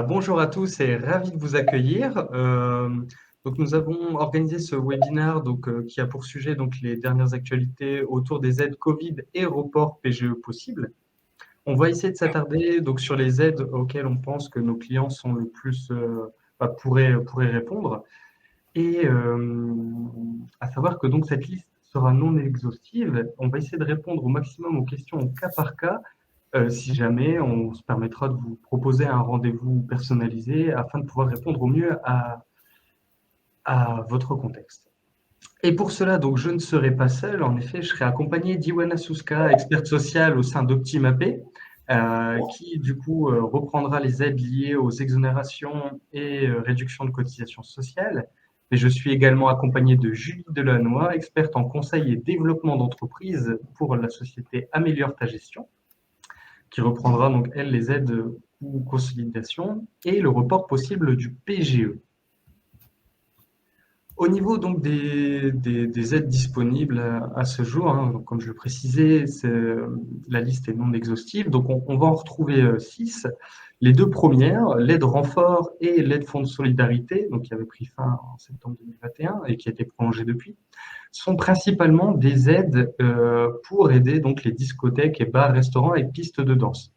Bonjour à tous et ravi de vous accueillir. Donc nous avons organisé ce webinaire qui a pour sujet les dernières actualités autour des aides Covid et report PGE possibles. On va essayer de s'attarder sur les aides auxquelles on pense que nos clients sont le plus pourraient répondre. Et à savoir que cette liste sera non exhaustive. On va essayer de répondre au maximum aux questions au cas par cas. Si jamais, on se permettra de vous proposer un rendez-vous personnalisé afin de pouvoir répondre au mieux à votre contexte. Et pour cela, je ne serai pas seul. En effet, je serai accompagné d'Iwana Suska, experte sociale au sein d'Optimapay, qui du coup reprendra les aides liées aux exonérations et réductions de cotisations sociales. Et je suis également accompagné de Julie Delannoy, experte en conseil et développement d'entreprise pour la société Améliore ta gestion, qui reprendra elle les aides ou consolidation et le report possible du PGE. Au niveau des aides disponibles à ce jour, comme je le précisais, la liste est non exhaustive, donc on va en retrouver 6. Les deux premières, l'aide renfort et l'aide fonds de solidarité, qui avait pris fin en septembre 2021 et qui a été prolongée depuis, sont principalement des aides pour aider les discothèques et bars, restaurants et pistes de danse,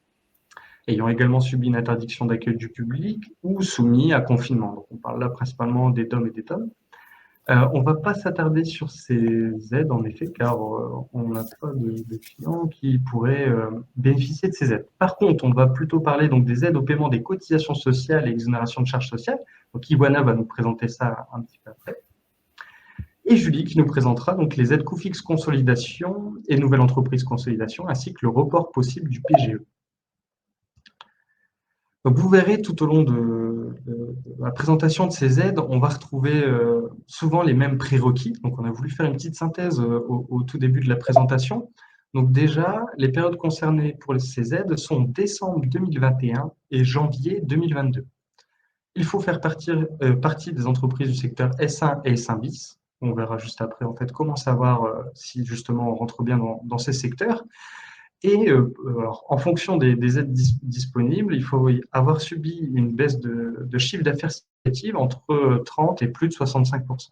ayant également subi une interdiction d'accueil du public ou soumis à confinement. Donc, on parle là principalement des DOM et des TOM. On ne va pas s'attarder sur ces aides, en effet, car on n'a pas de clients qui pourraient bénéficier de ces aides. Par contre, on va plutôt parler des aides au paiement des cotisations sociales et exonérations de charges sociales. Donc, Iwana va nous présenter ça un petit peu après. Et Julie qui nous présentera les aides coûts-fixes consolidation et nouvelle entreprise consolidation, ainsi que le report possible du PGE. Donc, vous verrez tout au long de la présentation de ces aides, on va retrouver souvent les mêmes prérequis. Donc, on a voulu faire une petite synthèse au tout début de la présentation. Donc, déjà, les périodes concernées pour ces aides sont décembre 2021 et janvier 2022. Il faut faire partie des entreprises du secteur S1 et S1 bis. On verra juste après comment savoir si justement on rentre bien dans ces secteurs. Et alors, en fonction des aides disponibles, il faut avoir subi une baisse de chiffre d'affaires significative entre 30 et plus de 65%.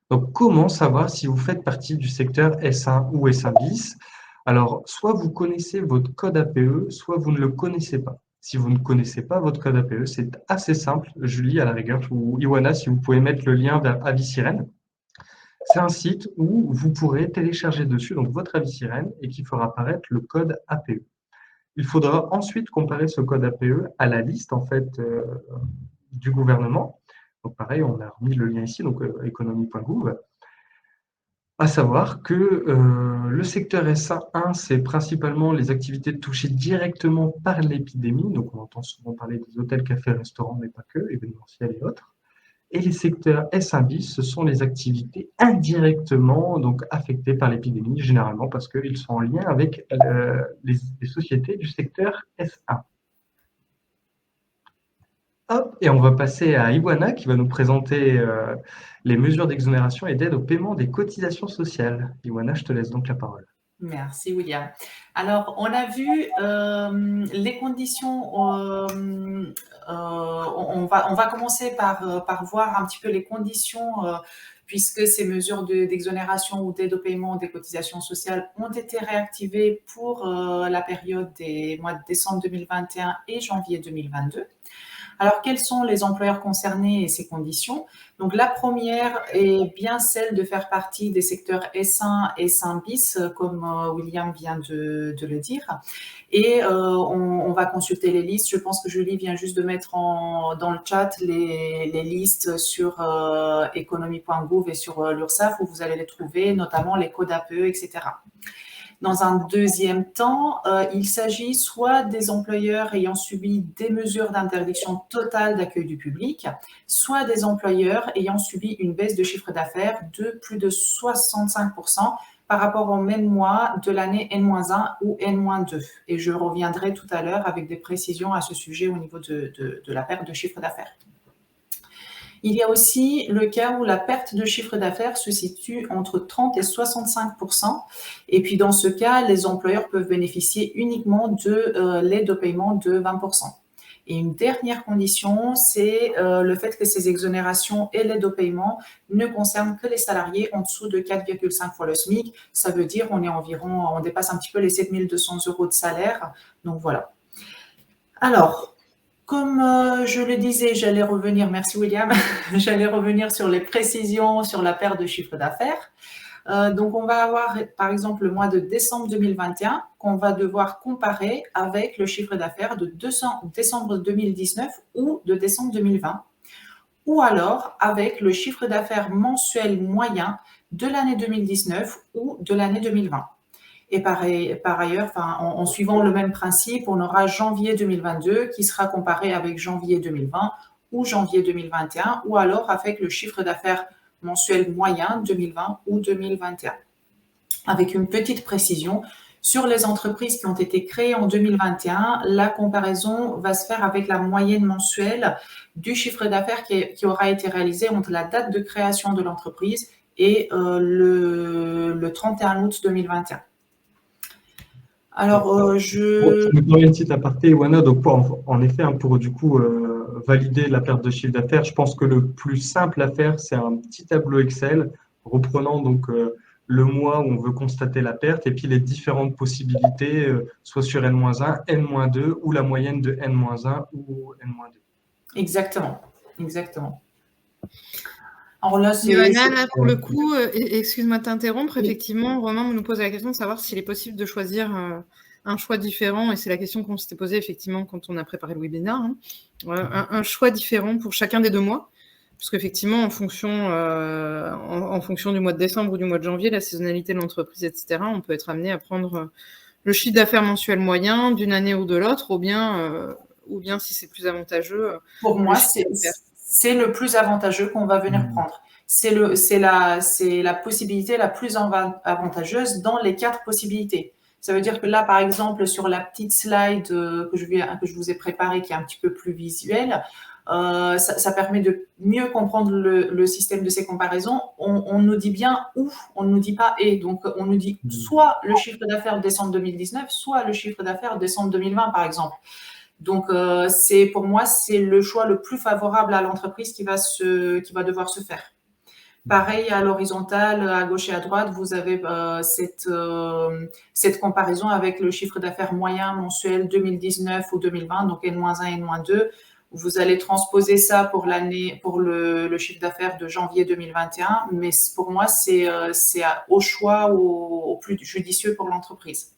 Donc, comment savoir si vous faites partie du secteur S1 ou S1 bis? Alors, soit vous connaissez votre code APE, soit vous ne le connaissez pas. Si vous ne connaissez pas votre code APE, c'est assez simple. Julie, à la rigueur, ou Iwana, si vous pouvez mettre le lien vers Avisirène. C'est un site où vous pourrez télécharger dessus votre avis sirène et qui fera apparaître le code APE. Il faudra ensuite comparer ce code APE à la liste du gouvernement. Donc pareil, on a remis le lien ici, économie.gouv. À savoir que le secteur S1, c'est principalement les activités touchées directement par l'épidémie. Donc on entend souvent parler des hôtels, cafés, restaurants, mais pas que, événementiels et autres. Et les secteurs S1 bis, ce sont les activités indirectement affectées par l'épidémie, généralement parce qu'ils sont en lien avec les sociétés du secteur S1. Hop, et on va passer à Iwana qui va nous présenter les mesures d'exonération et d'aide au paiement des cotisations sociales. Iwana, je te laisse donc la parole. Merci William. Alors, on a vu les conditions, on va commencer par voir un petit peu les conditions, puisque ces mesures d'exonération ou d'aide au paiement des cotisations sociales ont été réactivées pour la période des mois de décembre 2021 et janvier 2022. Alors, quels sont les employeurs concernés et ces conditions? Donc, la première est bien celle de faire partie des secteurs S1 et S1 bis, comme William vient de le dire. Et on va consulter les listes. Je pense que Julie vient juste de mettre dans le chat les listes sur economie.gouv et sur l'URSSAF, où vous allez les trouver, notamment les codes APE, etc. Dans un deuxième temps, il s'agit soit des employeurs ayant subi des mesures d'interdiction totale d'accueil du public, soit des employeurs ayant subi une baisse de chiffre d'affaires de plus de 65% par rapport au même mois de l'année N-1 ou N-2. Et je reviendrai tout à l'heure avec des précisions à ce sujet au niveau de la perte de chiffre d'affaires. Il y a aussi le cas où la perte de chiffre d'affaires se situe entre 30 et 65%. Et puis dans ce cas, les employeurs peuvent bénéficier uniquement de l'aide au paiement de 20%. Et une dernière condition, c'est le fait que ces exonérations et l'aide au paiement ne concernent que les salariés en dessous de 4,5 fois le SMIC. Ça veut dire on dépasse un petit peu les 7 200 € de salaire. Donc voilà. Alors, comme je le disais, j'allais revenir, merci William, j'allais revenir sur les précisions sur la perte de chiffre d'affaires. Donc, on va avoir, par exemple, le mois de décembre 2021 qu'on va devoir comparer avec le chiffre d'affaires de décembre 2019 ou de décembre 2020, ou alors avec le chiffre d'affaires mensuel moyen de l'année 2019 ou de l'année 2020. Et par ailleurs, en suivant le même principe, on aura janvier 2022 qui sera comparé avec janvier 2020 ou janvier 2021, ou alors avec le chiffre d'affaires mensuel moyen 2020 ou 2021. Avec une petite précision, sur les entreprises qui ont été créées en 2021, la comparaison va se faire avec la moyenne mensuelle du chiffre d'affaires qui aura été réalisé entre la date de création de l'entreprise et le 31 août 2021. Alors, je me permets une petite aparté, Ioana. Donc, en effet, pour du coup valider la perte de chiffre d'affaires, je pense que le plus simple à faire, c'est un petit tableau Excel reprenant donc le mois où on veut constater la perte et puis les différentes possibilités, soit sur N-1, N-2 ou la moyenne de N-1 ou N-2. Exactement, exactement. Alors là, Johanna, là, pour le coup, excuse-moi de t'interrompre, effectivement, Romain nous pose la question de savoir s'il est possible de choisir un choix différent, et c'est la question qu'on s'était posée effectivement quand on a préparé le webinaire, hein. Un choix différent pour chacun des 2 mois, parce qu'effectivement, en fonction du mois de décembre ou du mois de janvier, la saisonnalité de l'entreprise, etc., on peut être amené à prendre le chiffre d'affaires mensuel moyen d'une année ou de l'autre, ou bien si c'est plus avantageux. Pour moi, c'est le plus avantageux qu'on va venir prendre. C'est la possibilité la plus avantageuse dans les 4 possibilités. Ça veut dire que là, par exemple, sur la petite slide que je vous ai préparée, qui est un petit peu plus visuelle, ça permet de mieux comprendre le système de ces comparaisons. On nous dit bien où, on ne nous dit pas et. Donc, on nous dit soit le chiffre d'affaires de décembre 2019, soit le chiffre d'affaires de décembre 2020, par exemple. Donc, pour moi, c'est le choix le plus favorable à l'entreprise qui va devoir se faire. Pareil, à l'horizontale, à gauche et à droite, vous avez cette comparaison avec le chiffre d'affaires moyen mensuel 2019 ou 2020, donc N-1, N-2. Vous allez transposer ça pour le chiffre d'affaires de janvier 2021, mais pour moi, c'est au choix au plus judicieux pour l'entreprise.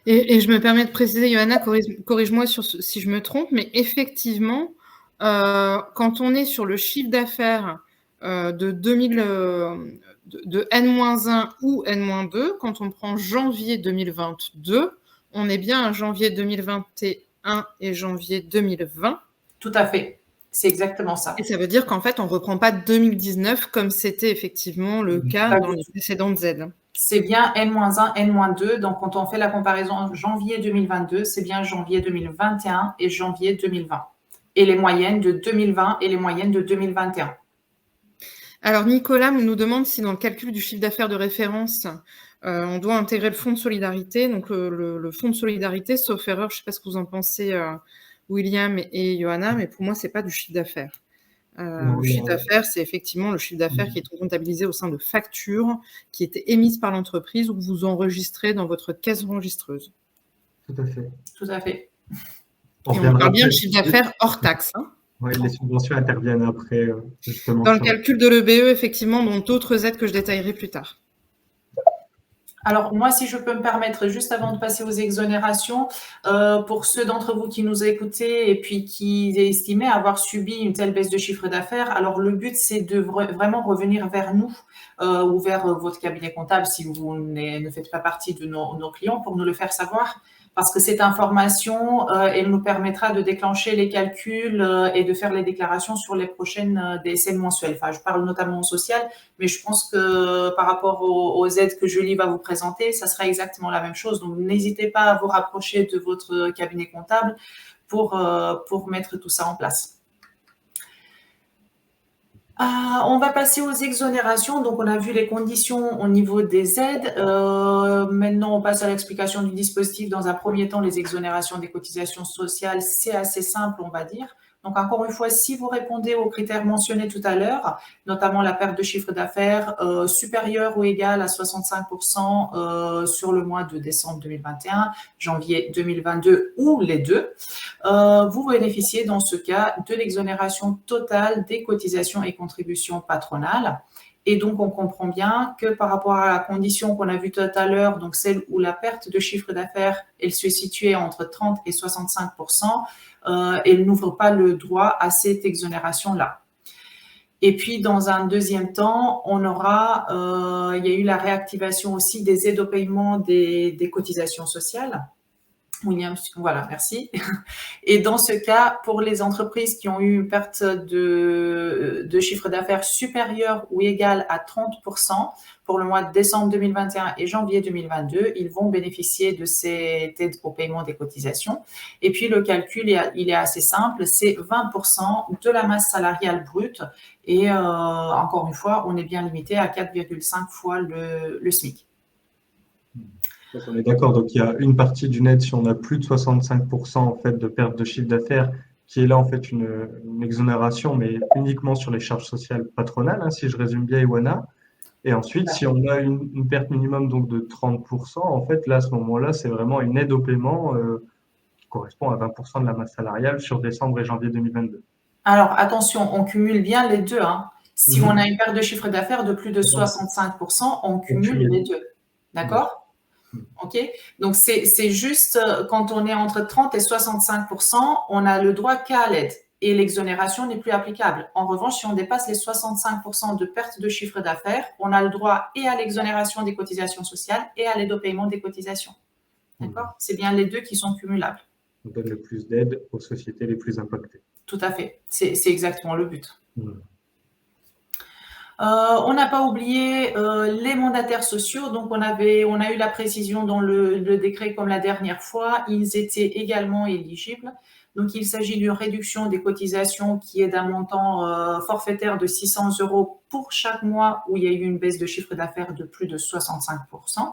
Et je me permets de préciser, Johanna, corrige-moi si je me trompe, mais effectivement, quand on est sur le chiffre d'affaires de N-1 ou N-2, quand on prend janvier 2022, on est bien à janvier 2021 et janvier 2020. Tout à fait, c'est exactement ça. Et ça veut dire qu'en fait, on ne reprend pas 2019 comme c'était effectivement le cas dans les précédentes aides. C'est bien N-1, N-2. Donc, quand on fait la comparaison en janvier 2022, c'est bien janvier 2021 et janvier 2020. Et les moyennes de 2020 et les moyennes de 2021. Alors, Nicolas nous demande si dans le calcul du chiffre d'affaires de référence, on doit intégrer le fonds de solidarité. Donc, le fonds de solidarité, sauf erreur, je ne sais pas ce que vous en pensez, William et Johanna, mais pour moi, ce n'est pas du chiffre d'affaires. Le chiffre d'affaires, c'est effectivement le chiffre d'affaires qui est comptabilisé au sein de factures qui étaient émises par l'entreprise ou que vous enregistrez dans votre caisse enregistreuse. Tout à fait. Tout à fait. Et on parle bien de chiffre d'affaires hors taxe. Hein. Oui, les subventions interviennent après, justement. Dans le calcul de l'EBE, effectivement, dont d'autres aides que je détaillerai plus tard. Alors, moi, si je peux me permettre, juste avant de passer aux exonérations, pour ceux d'entre vous qui nous écoutaient et puis qui estimaient avoir subi une telle baisse de chiffre d'affaires, alors le but, c'est de vraiment revenir vers nous ou vers votre cabinet comptable si vous ne faites pas partie de nos clients pour nous le faire savoir. Parce que cette information, elle nous permettra de déclencher les calculs et de faire les déclarations sur les prochaines DSN mensuelles. Enfin, je parle notamment au social, mais je pense que par rapport aux aides que Julie va vous présenter, ça sera exactement la même chose. Donc, n'hésitez pas à vous rapprocher de votre cabinet comptable pour mettre tout ça en place. On va passer aux exonérations. Donc, on a vu les conditions au niveau des aides. Maintenant, on passe à l'explication du dispositif. Dans un premier temps, les exonérations des cotisations sociales, c'est assez simple, on va dire. Donc, encore une fois, si vous répondez aux critères mentionnés tout à l'heure, notamment la perte de chiffre d'affaires supérieure ou égale à 65% sur le mois de décembre 2021, janvier 2022 ou les deux, vous bénéficiez dans ce cas de l'exonération totale des cotisations et contributions patronales. Et donc, on comprend bien que par rapport à la condition qu'on a vue tout à l'heure, donc celle où la perte de chiffre d'affaires, elle se situait entre 30 et 65%, elle n'ouvre pas le droit à cette exonération-là. Et puis, dans un deuxième temps, il y a eu la réactivation aussi des aides au paiement des cotisations sociales. William, voilà, merci. Et dans ce cas, pour les entreprises qui ont eu une perte de chiffre d'affaires supérieure ou égale à 30% pour le mois de décembre 2021 et janvier 2022, ils vont bénéficier de cette aide au paiement des cotisations. Et puis, le calcul, il est assez simple, c'est 20% de la masse salariale brute. Et encore une fois, on est bien limité à 4,5 fois le SMIC. On est d'accord, donc il y a une partie d'une aide si on a plus de 65% en fait de perte de chiffre d'affaires qui est là en fait une exonération, mais uniquement sur les charges sociales patronales, hein, si je résume bien, Iwana. Et ensuite, si on a une perte minimum donc de 30%, en fait, là, à ce moment-là, c'est vraiment une aide au paiement qui correspond à 20% de la masse salariale sur décembre et janvier 2022. Alors, attention, on cumule bien les deux. Hein. Si on a une perte de chiffre d'affaires de plus de 65%, on cumule les deux. D'accord ? OK. Donc, c'est juste quand on est entre 30 et 65%, on a le droit qu'à l'aide et l'exonération n'est plus applicable. En revanche, si on dépasse les 65% de perte de chiffre d'affaires, on a le droit et à l'exonération des cotisations sociales et à l'aide au paiement des cotisations. D'accord ? C'est bien les deux qui sont cumulables. On donne le plus d'aide aux sociétés les plus impactées. Tout à fait. C'est exactement le but. On n'a pas oublié les mandataires sociaux. Donc, on a eu la précision dans le décret comme la dernière fois. Ils étaient également éligibles. Donc, il s'agit d'une réduction des cotisations qui est d'un montant forfaitaire de 600 € pour chaque mois où il y a eu une baisse de chiffre d'affaires de plus de 65%.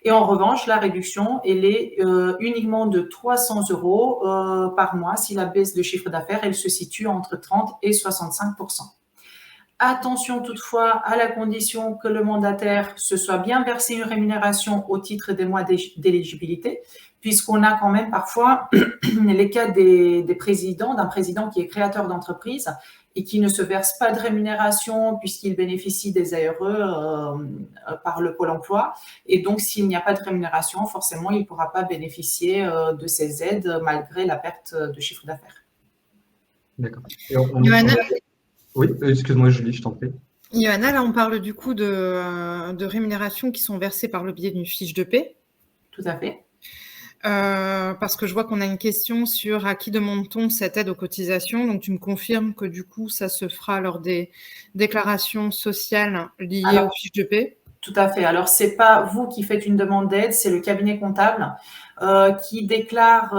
Et en revanche, la réduction, elle est uniquement de 300 € par mois si la baisse de chiffre d'affaires, elle se situe entre 30 et 65%. Attention toutefois à la condition que le mandataire se soit bien versé une rémunération au titre des mois d'éligibilité, puisqu'on a quand même parfois les cas d'un président qui est créateur d'entreprise et qui ne se verse pas de rémunération puisqu'il bénéficie des ARE par le Pôle emploi. Et donc, s'il n'y a pas de rémunération, forcément, il ne pourra pas bénéficier de ces aides malgré la perte de chiffre d'affaires. D'accord. Oui, excuse-moi Julie, je t'en prie. Johanna, là on parle du coup de rémunérations qui sont versées par le biais d'une fiche de paie. Tout à fait. Parce que je vois qu'on a une question sur à qui demande-t-on cette aide aux cotisations. Donc tu me confirmes que du coup ça se fera lors des déclarations sociales liées aux fiches de paie. Tout à fait. Alors c'est pas vous qui faites une demande d'aide, c'est le cabinet comptable qui déclare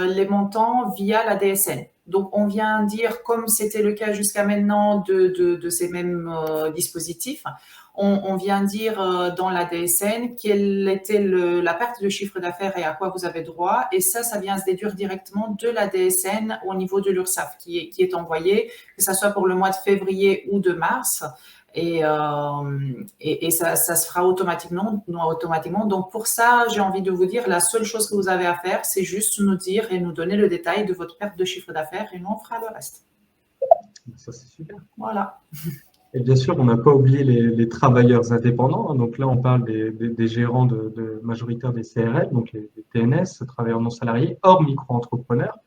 les montants via la DSN. Donc, on vient dire, comme c'était le cas jusqu'à maintenant de ces mêmes dispositifs, on vient dire dans la DSN quelle était la perte de chiffre d'affaires et à quoi vous avez droit. Et ça vient se déduire directement de la DSN au niveau de l'URSSAF qui est envoyé, que ce soit pour le mois de février ou de mars. Et ça se fera automatiquement. Donc, pour ça, j'ai envie de vous dire, la seule chose que vous avez à faire, c'est juste nous dire et nous donner le détail de votre perte de chiffre d'affaires et nous, on fera le reste. Ça, c'est super. Voilà. Et bien sûr, on n'a pas oublié les travailleurs indépendants. Donc là, on parle des gérants majoritaires des CRL, donc les TNS, travailleurs non salariés, hors micro-entrepreneurs.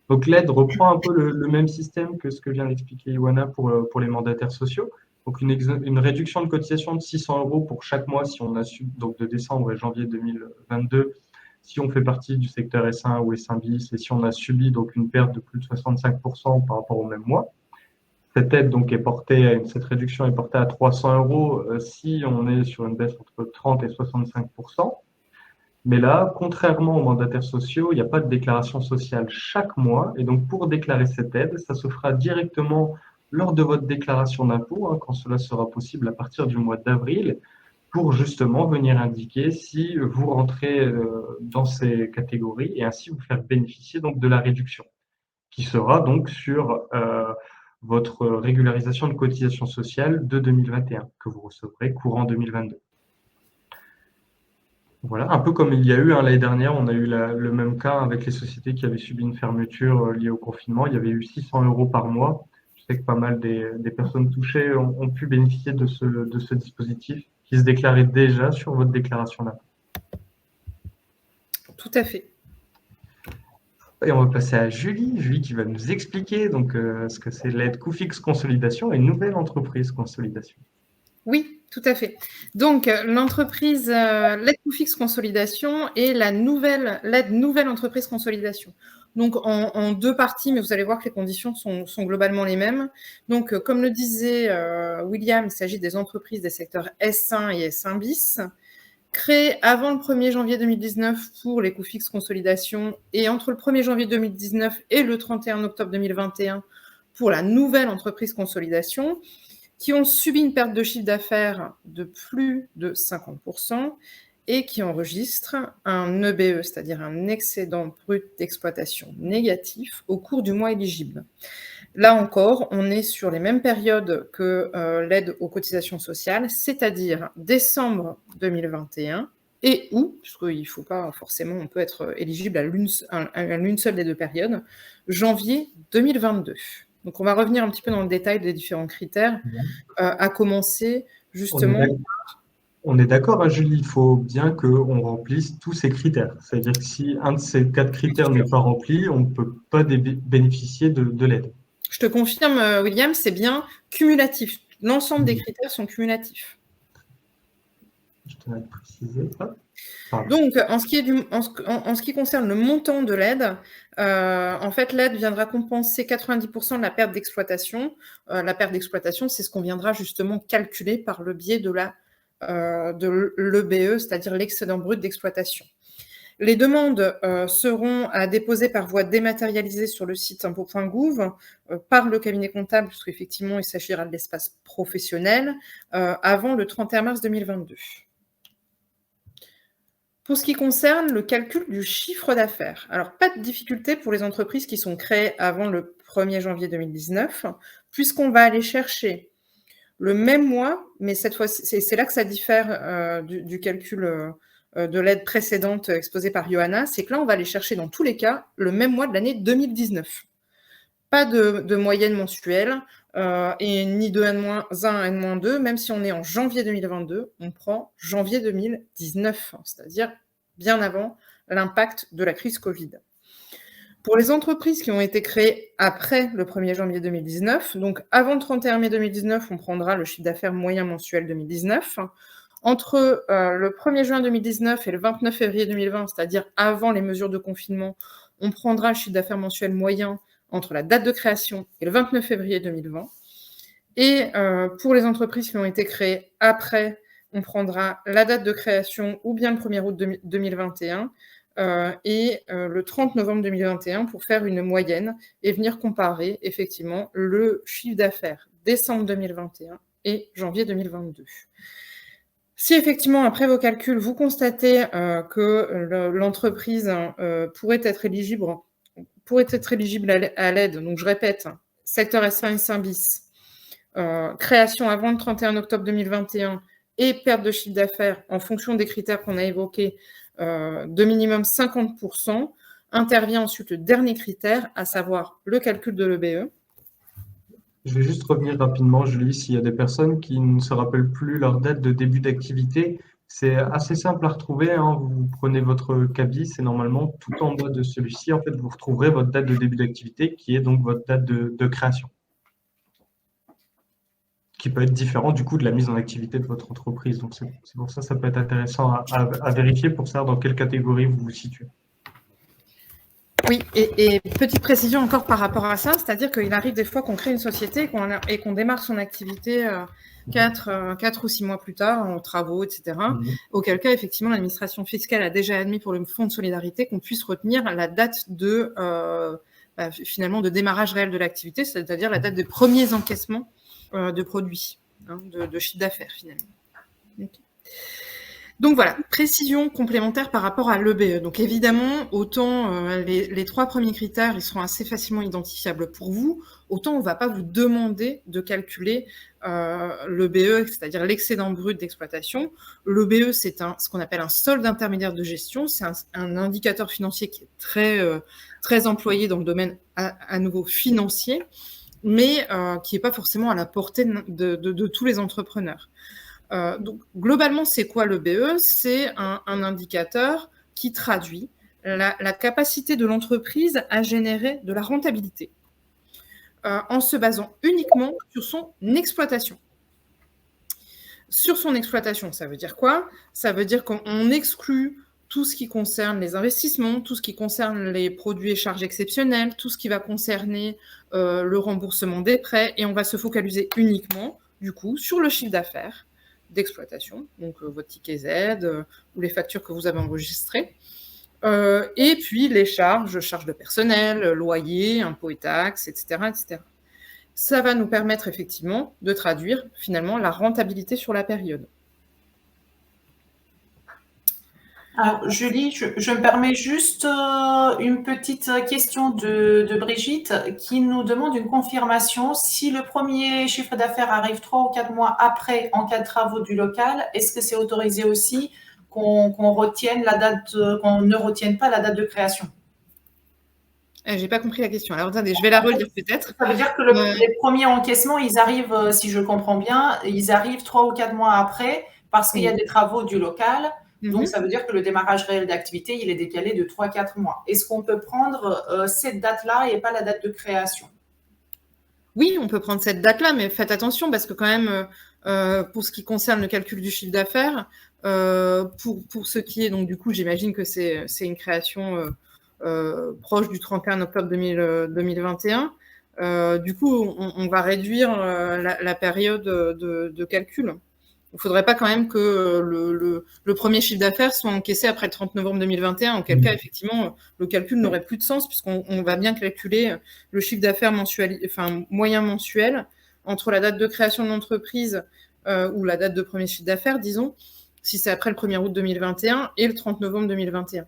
Donc l'aide reprend un peu le même système que ce que vient d'expliquer Iwana pour les mandataires sociaux. Donc une réduction de cotisation de 600 € pour chaque mois si on a subi, donc de décembre et janvier 2022, si on fait partie du secteur S1 ou S1 bis et si on a subi donc une perte de plus de 65% par rapport au même mois. Cette aide donc cette réduction est portée à 300 € si on est sur une baisse entre 30 et 65%. Mais là, contrairement aux mandataires sociaux, il n'y a pas de déclaration sociale chaque mois. Et donc, pour déclarer cette aide, ça se fera directement lors de votre déclaration d'impôt, hein, quand cela sera possible à partir du mois d'avril, pour justement venir indiquer si vous rentrez dans ces catégories et ainsi vous faire bénéficier donc de la réduction, qui sera donc sur votre régularisation de cotisation sociale de 2021, que vous recevrez courant 2022. Voilà, un peu comme il y a eu l'année dernière, on a eu le même cas avec les sociétés qui avaient subi une fermeture liée au confinement. Il y avait eu 600 € par mois. Je sais que pas mal des personnes touchées ont pu bénéficier de ce dispositif qui se déclarait déjà sur votre déclaration d'impôt. Tout à fait. Et on va passer à Julie qui va nous expliquer donc, ce que c'est l'aide coût-fixe consolidation et nouvelle entreprise consolidation. Oui, tout à fait. Donc, l'entreprise, l'aide coût-fixe consolidation et l'aide nouvelle entreprise consolidation. Donc, en deux parties, mais vous allez voir que les conditions sont globalement les mêmes. Donc, comme le disait William, il s'agit des entreprises des secteurs S1 et S1 bis, créées avant le 1er janvier 2019 pour les coûts fixes consolidation et entre le 1er janvier 2019 et le 31 octobre 2021 pour la nouvelle entreprise consolidation, qui ont subi une perte de chiffre d'affaires de plus de 50% et qui enregistrent un EBE, c'est-à-dire un excédent brut d'exploitation négatif au cours du mois éligible. Là encore, on est sur les mêmes périodes que l'aide aux cotisations sociales, c'est-à-dire décembre 2021 et août, puisqu'il ne faut pas forcément, on peut être éligible à l'une seule des deux périodes, janvier 2022. Donc, on va revenir un petit peu dans le détail des différents critères, à commencer justement... On est d'accord, hein, Julie, il faut bien qu'on remplisse tous ces critères. C'est-à-dire que si un de ces 4 critères n'est pas rempli, on ne peut pas bénéficier de l'aide. Je te confirme, William, c'est bien cumulatif. L'ensemble des critères sont cumulatifs. Je tenais à préciser ça. Donc, en ce qui concerne le montant de l'aide, en fait, l'aide viendra compenser 90% de la perte d'exploitation. La perte d'exploitation, c'est ce qu'on viendra justement calculer par le biais de l'EBE, c'est-à-dire l'excédent brut d'exploitation. Les demandes seront à déposer par voie dématérialisée sur le site impôts.gouv par le cabinet comptable, puisqu'effectivement, il s'agira de l'espace professionnel, avant le 31 mars 2022. Pour ce qui concerne le calcul du chiffre d'affaires, alors pas de difficulté pour les entreprises qui sont créées avant le 1er janvier 2019, puisqu'on va aller chercher le même mois, mais cette fois-ci, c'est là que ça diffère du calcul de l'aide précédente exposée par Johanna, c'est que là, on va aller chercher dans tous les cas le même mois de l'année 2019. Pas de moyenne mensuelle et ni de N-1 à N-2, même si on est en janvier 2022, on prend janvier 2019, c'est-à-dire bien avant l'impact de la crise Covid. Pour les entreprises qui ont été créées après le 1er janvier 2019, donc avant le 31 mai 2019, on prendra le chiffre d'affaires moyen mensuel 2019. Entre le 1er juin 2019 et le 29 février 2020, c'est-à-dire avant les mesures de confinement, on prendra le chiffre d'affaires mensuel moyen entre la date de création et le 29 février 2020. Et pour les entreprises qui ont été créées après, on prendra la date de création ou bien le 1er août 2021 et le 30 novembre 2021 pour faire une moyenne et venir comparer effectivement le chiffre d'affaires décembre 2021 et janvier 2022. Si effectivement, après vos calculs, vous constatez que l'entreprise pourrait être éligible à l'aide, donc je répète, secteur S1 et S1 bis, création avant le 31 octobre 2021 et perte de chiffre d'affaires en fonction des critères qu'on a évoqués de minimum 50%, intervient ensuite le dernier critère, à savoir le calcul de l'EBE. Je vais juste revenir rapidement, Julie, s'il y a des personnes qui ne se rappellent plus leur date de début d'activité. C'est assez simple à retrouver, hein. Vous prenez votre CABI, c'est normalement tout en bas de celui-ci. En fait, vous retrouverez votre date de début d'activité, qui est donc votre date de création, qui peut être différent du coup de la mise en activité de votre entreprise. Donc, c'est pour ça que ça peut être intéressant à vérifier pour savoir dans quelle catégorie vous vous situez. Oui, et petite précision encore par rapport à ça, c'est-à-dire qu'il arrive des fois qu'on crée une société et qu'on démarre son activité 4 ou 6 mois plus tard, en travaux, etc. Auquel cas, effectivement, l'administration fiscale a déjà admis pour le fonds de solidarité qu'on puisse retenir la date de finalement de démarrage réel de l'activité, c'est-à-dire la date des premiers encaissements de produits, de chiffre d'affaires finalement. Okay. Donc voilà, précision complémentaire par rapport à l'EBE. Donc évidemment, autant les 3 premiers critères, ils seront assez facilement identifiables pour vous, autant on ne va pas vous demander de calculer l'EBE, c'est-à-dire l'excédent brut d'exploitation. L'EBE, c'est ce qu'on appelle un solde intermédiaire de gestion. C'est un indicateur financier qui est très employé dans le domaine à nouveau financier, mais qui n'est pas forcément à la portée de tous les entrepreneurs. Donc, globalement, c'est quoi l'EBE? C'est un indicateur qui traduit la capacité de l'entreprise à générer de la rentabilité en se basant uniquement sur son exploitation. Sur son exploitation, ça veut dire quoi? Ça veut dire qu'on exclut tout ce qui concerne les investissements, tout ce qui concerne les produits et charges exceptionnelles, tout ce qui va concerner le remboursement des prêts, et on va se focaliser uniquement, du coup, sur le chiffre d'affaires d'exploitation, donc votre ticket Z ou les factures que vous avez enregistrées, et puis les charges de personnel, loyer, impôts et taxes, etc., etc. Ça va nous permettre effectivement de traduire finalement la rentabilité sur la période. Alors, Julie, je me permets juste une petite question de Brigitte qui nous demande une confirmation. Si le premier chiffre d'affaires arrive 3 ou 4 mois après en cas de travaux du local, est-ce que c'est autorisé aussi qu'on retienne la date, qu'on ne retienne pas la date de création? J'ai pas compris la question. Alors attendez, je vais la relire peut-être. Ça veut dire que les premiers encaissements, ils arrivent, si je comprends bien, ils arrivent 3 ou 4 mois après parce qu'il y a des travaux du local. Donc, ça veut dire que le démarrage réel d'activité, il est décalé de 3-4 mois. Est-ce qu'on peut prendre cette date-là et pas la date de création? Oui, on peut prendre cette date-là, mais faites attention parce que quand même, pour ce qui concerne le calcul du chiffre d'affaires, pour ce qui est, donc du coup, j'imagine que c'est une création proche du 31 octobre 2021. Du coup, on va réduire la période de calcul. Il ne faudrait pas quand même que le premier chiffre d'affaires soit encaissé après le 30 novembre 2021, auquel cas, effectivement, le calcul n'aurait plus de sens, puisqu'on va bien calculer le chiffre d'affaires moyen mensuel entre la date de création de l'entreprise ou la date de premier chiffre d'affaires, disons, si c'est après le 1er août 2021 et le 30 novembre 2021.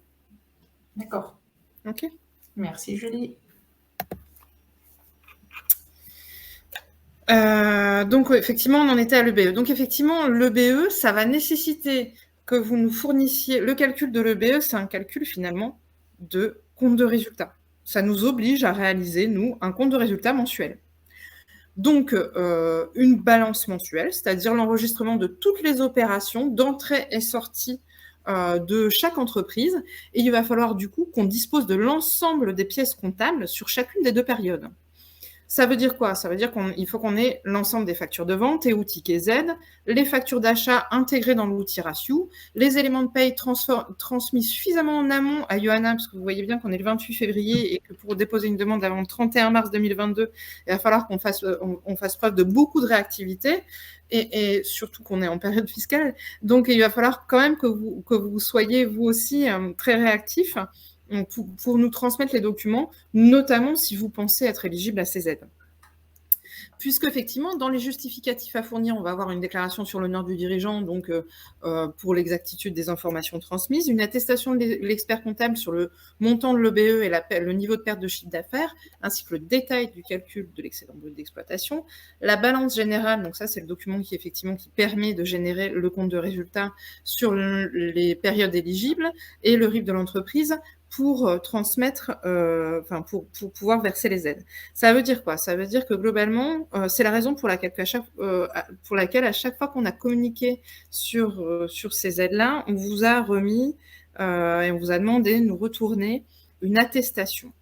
D'accord. OK. Merci, Julie. Donc, effectivement, on en était à l'EBE. Donc, effectivement, l'EBE, ça va nécessiter que vous nous fournissiez... Le calcul de l'EBE, c'est un calcul, finalement, de compte de résultat. Ça nous oblige à réaliser, nous, un compte de résultat mensuel. Donc, une balance mensuelle, c'est-à-dire l'enregistrement de toutes les opérations d'entrée et sortie de chaque entreprise. Et il va falloir, du coup, qu'on dispose de l'ensemble des pièces comptables sur chacune des 2 périodes. Ça veut dire quoi? Ça veut dire qu'il faut qu'on ait l'ensemble des factures de vente et outils ticket Z, les factures d'achat intégrées dans l'outil ratio, les éléments de paye transmis suffisamment en amont à Johanna, parce que vous voyez bien qu'on est le 28 février et que pour déposer une demande avant le 31 mars 2022, il va falloir qu'on fasse preuve de beaucoup de réactivité et surtout qu'on est en période fiscale. Donc, il va falloir quand même que vous soyez, vous aussi, très réactifs pour nous transmettre les documents, notamment si vous pensez être éligible à ces aides. Puisque, effectivement, dans les justificatifs à fournir, on va avoir une déclaration sur l'honneur du dirigeant, donc pour l'exactitude des informations transmises, une attestation de l'expert comptable sur le montant de l'EBE et le niveau de perte de chiffre d'affaires, ainsi que le détail du calcul de l'excédent brut d'exploitation, la balance générale, donc ça c'est le document qui permet de générer le compte de résultat sur les périodes éligibles, et le RIB de l'entreprise, pour transmettre, pour pouvoir verser les aides. Ça veut dire quoi? Ça veut dire que globalement, c'est la raison pour laquelle à chaque fois qu'on a communiqué sur ces aides-là, on vous a remis et on vous a demandé de nous retourner une attestation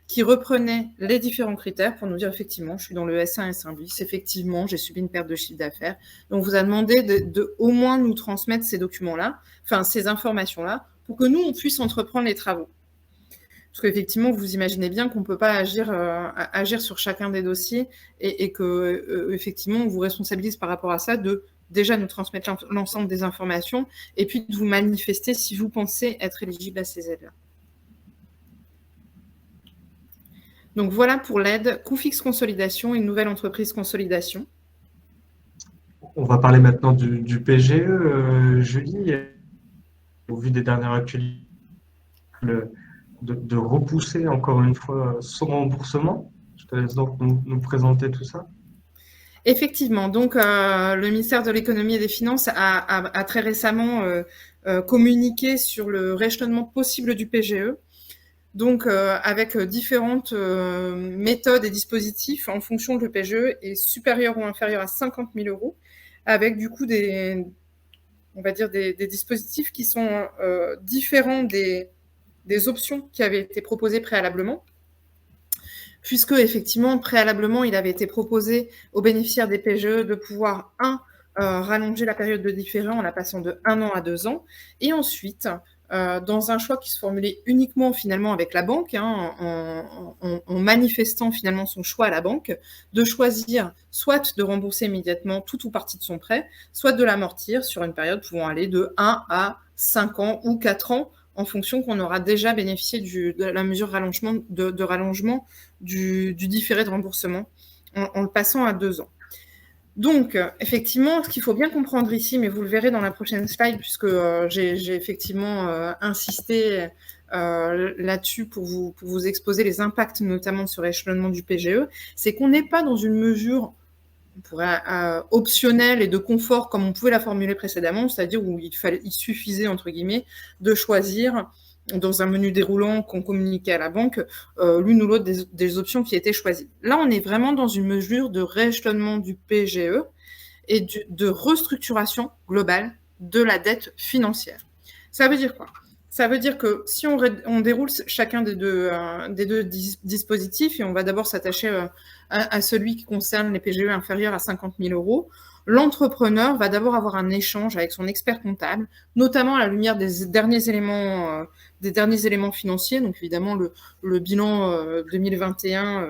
qui reprenait les différents critères pour nous dire effectivement, je suis dans le S1, S1 bis, effectivement, j'ai subi une perte de chiffre d'affaires. Donc, on vous a demandé de au moins nous transmettre ces documents-là, ces informations-là, pour que nous, on puisse entreprendre les travaux. Parce qu'effectivement, vous imaginez bien qu'on ne peut pas agir sur chacun des dossiers et que, effectivement, on vous responsabilise par rapport à ça de déjà nous transmettre l'ensemble des informations et puis de vous manifester si vous pensez être éligible à ces aides-là. Donc voilà pour l'aide coût fixe consolidation et nouvelle entreprise consolidation. On va parler maintenant du PGE, Julie. Au vu des dernières actualités, de repousser encore une fois son remboursement. Je te laisse donc nous présenter tout ça. Effectivement, donc le ministère de l'économie et des finances a très récemment communiqué sur le rééchelonnement possible du PGE, donc avec différentes méthodes et dispositifs en fonction que le PGE est supérieur ou inférieur à 50 000 euros, avec du coup on va dire des dispositifs qui sont différents des options qui avaient été proposées préalablement, puisque effectivement, préalablement, il avait été proposé aux bénéficiaires des PGE de pouvoir, rallonger la période de différé en la passant de 1 an à 2 ans, et ensuite, dans un choix qui se formulait uniquement finalement avec la banque, en manifestant finalement son choix à la banque, de choisir soit de rembourser immédiatement tout ou partie de son prêt, soit de l'amortir sur une période pouvant aller de 1 à 5 ans ou 4 ans, en fonction qu'on aura déjà bénéficié de la mesure de rallongement du différé de remboursement en le passant à 2 ans. Donc, effectivement, ce qu'il faut bien comprendre ici, mais vous le verrez dans la prochaine slide, puisque j'ai effectivement insisté là-dessus pour vous exposer les impacts, notamment de ce rééchelonnement du PGE, c'est qu'on n'est pas dans une mesure optionnelle et de confort comme on pouvait la formuler précédemment, c'est-à-dire où il suffisait, entre guillemets, de choisir dans un menu déroulant qu'on communiquait à la banque, l'une ou l'autre des options qui étaient choisies. Là, on est vraiment dans une mesure de rééchelonnement du PGE et de restructuration globale de la dette financière. Ça veut dire quoi ? Ça veut dire que si on déroule chacun des deux dispositifs, et on va d'abord s'attacher à celui qui concerne les PGE inférieurs à 50 000 euros, l'entrepreneur va d'abord avoir un échange avec son expert comptable, notamment à la lumière des derniers éléments financiers, donc évidemment le bilan 2021,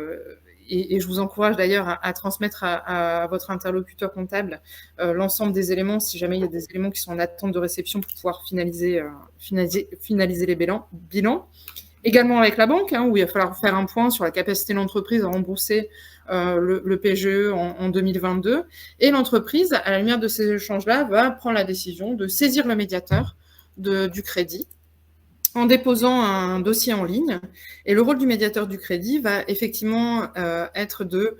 et je vous encourage d'ailleurs à transmettre à votre interlocuteur comptable l'ensemble des éléments, si jamais il y a des éléments qui sont en attente de réception pour pouvoir finaliser les bilans. Également avec la banque, où il va falloir faire un point sur la capacité de l'entreprise à rembourser le PGE en 2022. Et l'entreprise, à la lumière de ces échanges-là, va prendre la décision de saisir le médiateur du crédit en déposant un dossier en ligne. Et le rôle du médiateur du crédit va effectivement être de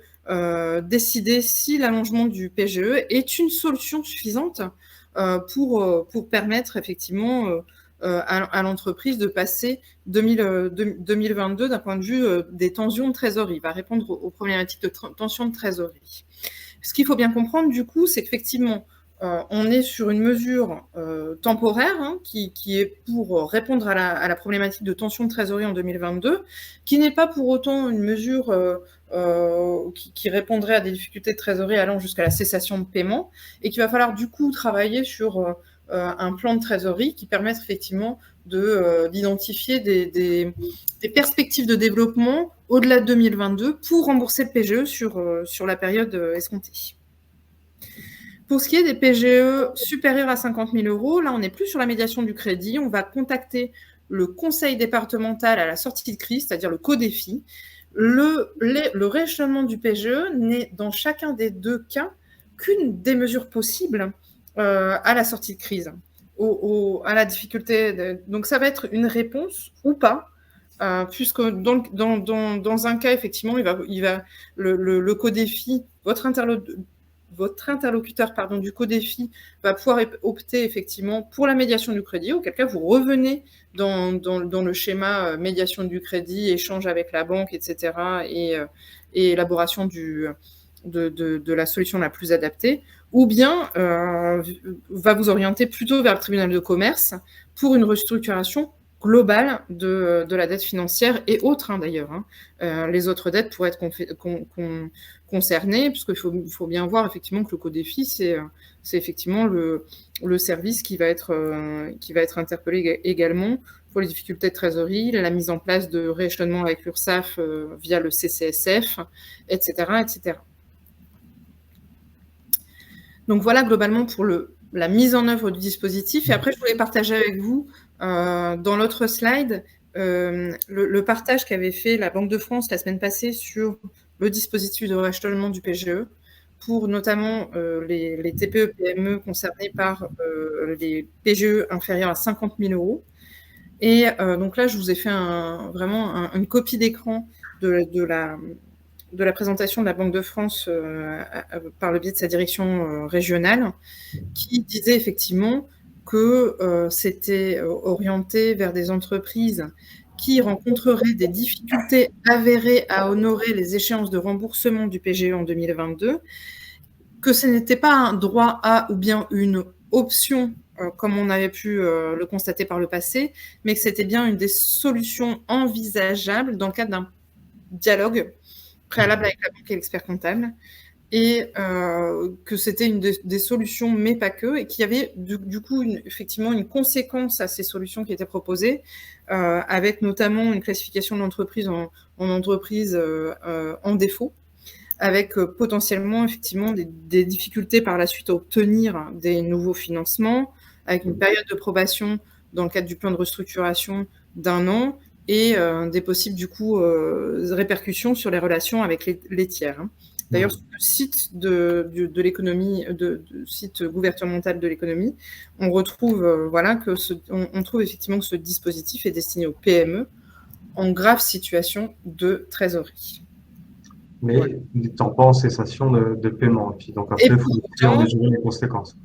décider si l'allongement du PGE est une solution suffisante pour permettre effectivement à l'entreprise de passer 2022 d'un point de vue des tensions de trésorerie. Il va répondre aux problématiques de tension de trésorerie. Ce qu'il faut bien comprendre, du coup, c'est qu'effectivement, on est sur une mesure temporaire qui est pour répondre à la problématique de tension de trésorerie en 2022, qui n'est pas pour autant une mesure qui répondrait à des difficultés de trésorerie allant jusqu'à la cessation de paiement, et qu'il va falloir du coup travailler sur un plan de trésorerie qui permette effectivement d'identifier des perspectives de développement au-delà de 2022 pour rembourser le PGE sur la période escomptée. Pour ce qui est des PGE supérieurs à 50 000 euros, là, on n'est plus sur la médiation du crédit. On va contacter le conseil départemental à la sortie de crise, c'est-à-dire le CODEFI. Le rééchelonnement du PGE n'est dans chacun des deux cas qu'une des mesures possibles à la sortie de crise, à la difficulté. Donc, ça va être une réponse ou pas, puisque dans un cas, effectivement, le CODEFI, votre interlocuteur du CODEFI va pouvoir opter effectivement pour la médiation du crédit, auquel cas vous revenez dans le schéma médiation du crédit, échange avec la banque, etc., et élaboration de la solution la plus adaptée, ou bien va vous orienter plutôt vers le tribunal de commerce pour une restructuration globale de la dette financière et autres d'ailleurs. Les autres dettes pourraient être concernées, puisqu'il faut bien voir effectivement que le CODEFI, c'est effectivement le service qui va être interpellé également pour les difficultés de trésorerie, la mise en place de rééchelonnement avec l'URSSAF via le CCSF, etc., etc. Donc voilà globalement pour la mise en œuvre du dispositif. Et après, je voulais partager avec vous dans l'autre slide le partage qu'avait fait la Banque de France la semaine passée sur le dispositif de rachetement du PGE pour notamment les TPE-PME concernés par les PGE inférieurs à 50 000 euros. Et donc là, je vous ai fait vraiment une copie d'écran de la présentation de la Banque de France par le biais de sa direction régionale, qui disait effectivement que c'était orienté vers des entreprises qui rencontreraient des difficultés avérées à honorer les échéances de remboursement du PGE en 2022, que ce n'était pas un droit à ou bien une option comme on avait pu le constater par le passé, mais que c'était bien une des solutions envisageables dans le cadre d'un dialogue préalable avec la banque et l'expert comptable, et que c'était une des solutions, mais pas que, et qu'il y avait du coup effectivement une conséquence à ces solutions qui étaient proposées, avec notamment une classification de l'entreprise en entreprise en défaut, avec potentiellement effectivement des difficultés par la suite à obtenir des nouveaux financements, avec une période de probation dans le cadre du plan de restructuration d'1 an, et des possibles du coup répercussions sur les relations avec les tiers. D'ailleurs, sur le site de l'économie, de site gouvernemental de l'économie, on retrouve on trouve effectivement que ce dispositif est destiné aux PME en grave situation de trésorerie. Mais n'étant pas en cessation de paiement. Et puis donc après, il faut en mesurer les conséquences.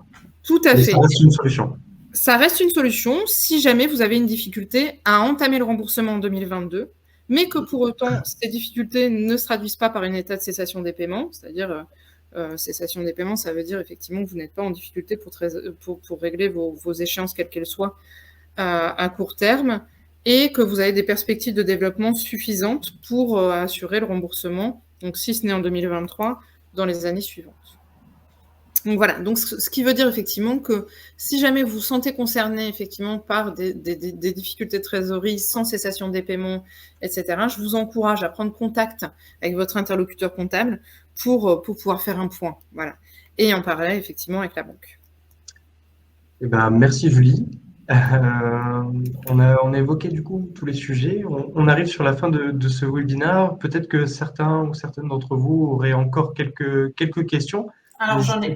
Tout à fait. Ça reste une solution. Ça reste une solution si jamais vous avez une difficulté à entamer le remboursement en 2022, mais que pour autant, ces difficultés ne se traduisent pas par un état de cessation des paiements, c'est-à-dire cessation des paiements, ça veut dire effectivement que vous n'êtes pas en difficulté pour régler vos échéances, quelles qu'elles soient, à court terme, et que vous avez des perspectives de développement suffisantes pour assurer le remboursement, donc si ce n'est en 2023, dans les années suivantes. Donc voilà, donc ce qui veut dire effectivement que si jamais vous vous sentez concerné effectivement par des difficultés de trésorerie sans cessation des paiements, etc., je vous encourage à prendre contact avec votre interlocuteur comptable pour pouvoir faire un point. Voilà. Et en parallèle, effectivement, avec la banque. Eh ben, merci Julie. On a évoqué du coup tous les sujets. On arrive sur la fin de ce webinaire. Peut-être que certains ou certaines d'entre vous auraient encore quelques questions. Alors, j'en ai